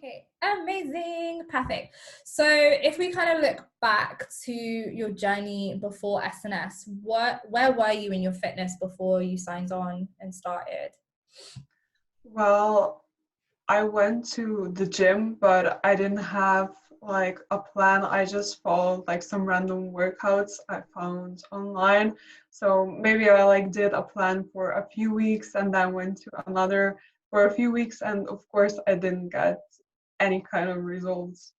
Okay, amazing. Perfect. So if we kind of look back to your journey before SNS, where were you in your fitness before you signed on and started? Well, I went to the gym, but I didn't have like a plan. I just followed like some random workouts I found online. So maybe I like did a plan for a few weeks and then went to another for a few weeks, and of course I didn't get any kind of results.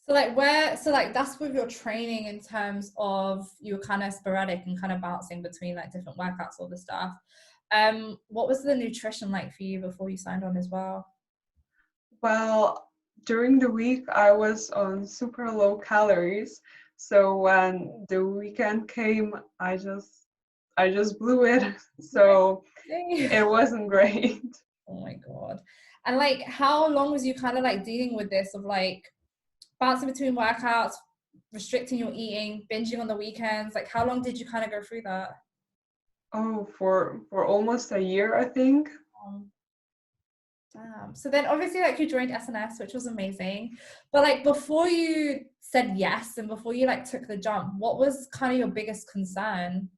So that's with your training in terms of you were kind of sporadic and kind of bouncing between like different workouts, all the stuff. What was the nutrition like for you before you signed on as well? Well, during the week I was on super low calories. So when the weekend came, I just blew it. So Really? it wasn't great. Oh my God. And like, how long was you kind of like dealing with this of like bouncing between workouts, restricting your eating, binging on the weekends? Like, how long did you kind of go through that? Oh, for almost a year, I think. Um, Damn. So then obviously like you joined SNS, which was amazing. But like before you said yes and before you like took the jump, what was kind of your biggest concern?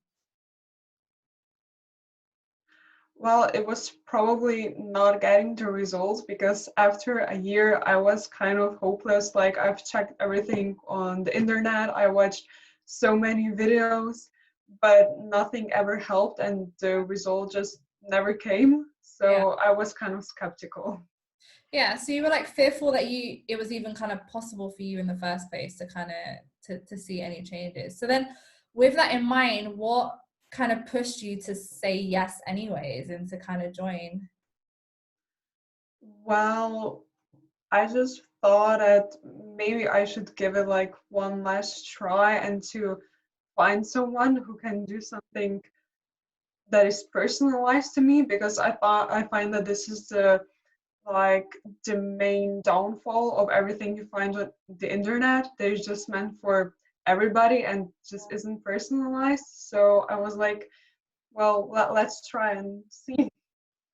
Well, it was probably not getting the results because after a year I was kind of hopeless. Like I've checked everything on the internet, I watched so many videos, but nothing ever helped and the result just never came. Yeah. So I was kind of skeptical. Yeah. So you were like fearful that it was even kind of possible for you in the first place to kind of to see any changes. So then with that in mind, what kind of pushed you to say yes anyways and to kind of join? Well, I just thought that maybe I should give it like one last try and to find someone who can do something that is personalized to me, because I find that this is like the main downfall of everything you find on the internet. They're just meant for everybody and just isn't personalized. So I was like, well, let's try and see.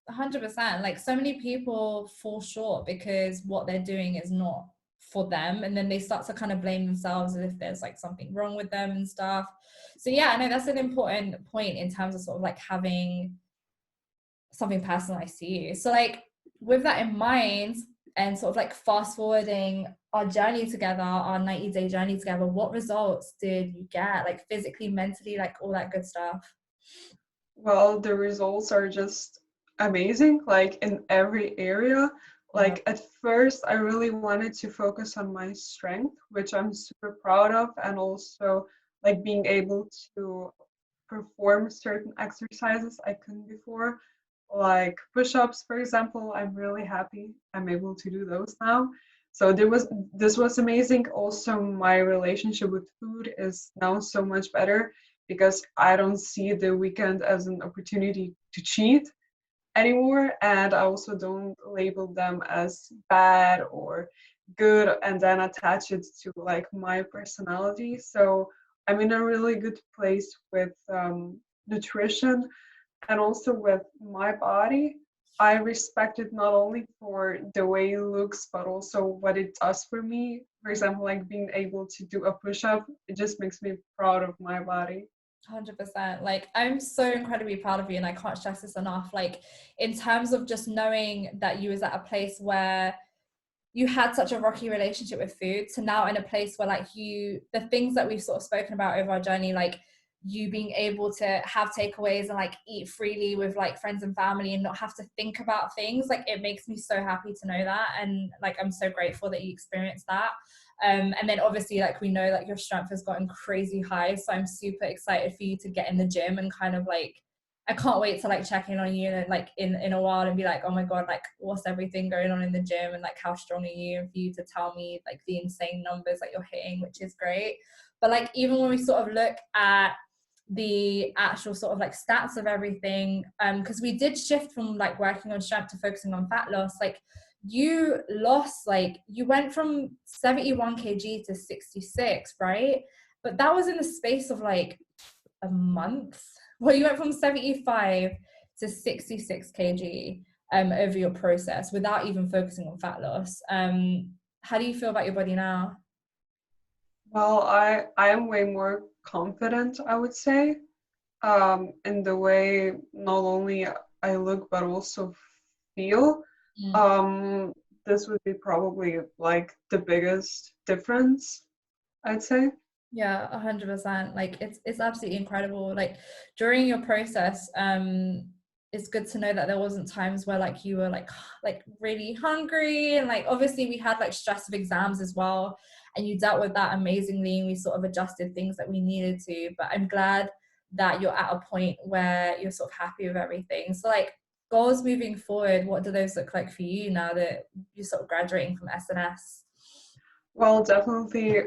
100%. Like so many people fall short because what they're doing is not for them, and then they start to kind of blame themselves as if there's like something wrong with them and stuff. So yeah, I know that's an important point in terms of sort of like having something personalized to you. So like with that in mind and sort of like fast forwarding our journey together, our 90-day journey together, what results did you get, like physically, mentally, like all that good stuff? Well, the results are just amazing, like in every area. Yeah. Like at first, I really wanted to focus on my strength, which I'm super proud of, and also like being able to perform certain exercises I couldn't before, like push-ups, for example. I'm really happy I'm able to do those now. So this was amazing. Also, my relationship with food is now so much better because I don't see the weekend as an opportunity to cheat anymore, and I also don't label them as bad or good and then attach it to like my personality. So I'm in a really good place with nutrition and also with my body. I respect it not only for the way it looks, but also what it does for me. For example, like being able to do a push up, it just makes me proud of my body. 100%. Like I'm so incredibly proud of you and I can't stress this enough. Like in terms of just knowing that you was at a place where you had such a rocky relationship with food to now in a place where like the things that we've sort of spoken about over our journey, like you being able to have takeaways and like eat freely with like friends and family and not have to think about things, like it makes me so happy to know that. And like I'm so grateful that you experienced that. And then obviously like we know that your strength has gotten crazy high, so I'm super excited for you to get in the gym and kind of like I can't wait to like check in on you and like in a while and be like, oh my God, like what's everything going on in the gym and like how strong are you, and for you to tell me like the insane numbers that you're hitting, which is great. But like even when we sort of look at the actual sort of like stats of everything, because we did shift from like working on strength to focusing on fat loss, like you lost, like you went from 71 kg to 66, right? But that was in the space of like a month. Well, you went from 75 to 66 kg. over your process without even focusing on fat loss. How do you feel about your body now? Well, I am way more confident, I would say, in the way not only I look but also feel. Mm. Um, this would be probably like the biggest difference, I'd say. Yeah, 100%. Like it's absolutely incredible. Like during your process, it's good to know that there wasn't times where like you were like really hungry, and like obviously we had like stress of exams as well, and you dealt with that amazingly, and we sort of adjusted things that we needed to. But I'm glad that you're at a point where you're sort of happy with everything. So like goals moving forward, what do those look like for you now that you're sort of graduating from SNS? Well, definitely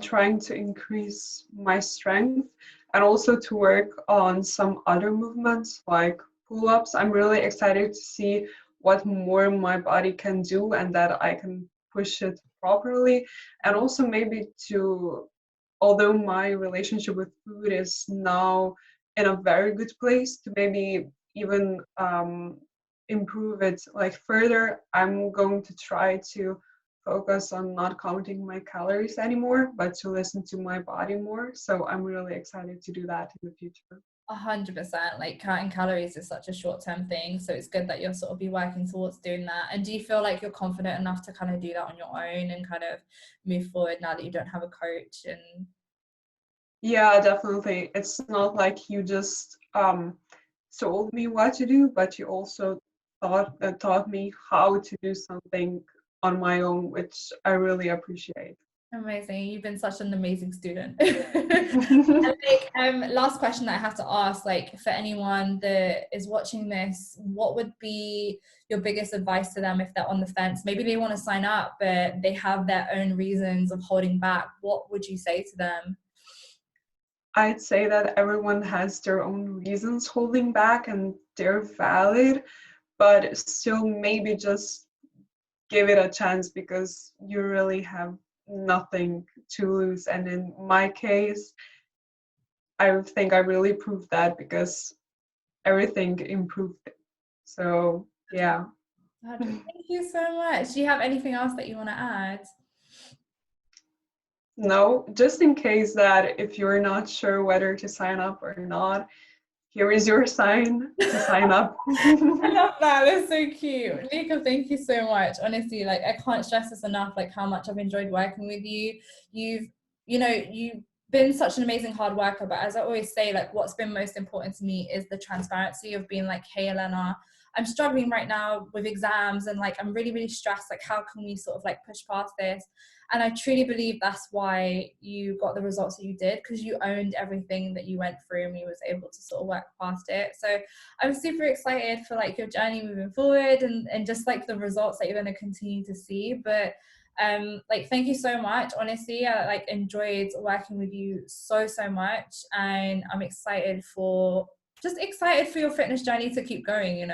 trying to increase my strength and also to work on some other movements like pull-ups. I'm really excited to see what more my body can do and that I can push it properly. And also maybe to, although my relationship with food is now in a very good place, to maybe even improve it like further. I'm going to try to focus on not counting my calories anymore, but to listen to my body more. So I'm really excited to do that in the future. 100%. Like counting calories is such a short-term thing, so it's good that you'll sort of be working towards doing that. And do you feel like you're confident enough to kind of do that on your own and kind of move forward now that you don't have a coach? And Yeah, definitely. It's not like you just told me what to do, but you also taught me how to do something on my own, which I really appreciate. amazing, you've been such an amazing student. And like last question that I have to ask, like for anyone that is watching this, what would be your biggest advice to them if they're on the fence? Maybe they want to sign up but they have their own reasons of holding back. What would you say to them? I'd say that everyone has their own reasons holding back and they're valid, but still maybe just give it a chance because you really have nothing to lose. And in my case, I think I really proved that because everything improved. So, yeah. Thank you so much. Do you have anything else that you want to add? No, just in case that if you're not sure whether to sign up or not, here is your sign to sign up. I love that. That's so cute. Nika, thank you so much. Honestly, like I can't stress this enough, like how much I've enjoyed working with you. You've, you've been such an amazing hard worker, but as I always say, like what's been most important to me is the transparency of being like, hey Elena, I'm struggling right now with exams and like I'm really, really stressed. Like how can we sort of like push past this? And I truly believe that's why you got the results that you did, because you owned everything that you went through and you was able to sort of work past it. So I'm super excited for like your journey moving forward and just like the results that you're going to continue to see. But like thank you so much. Honestly, I like enjoyed working with you so much, and I'm excited for your fitness journey to keep going,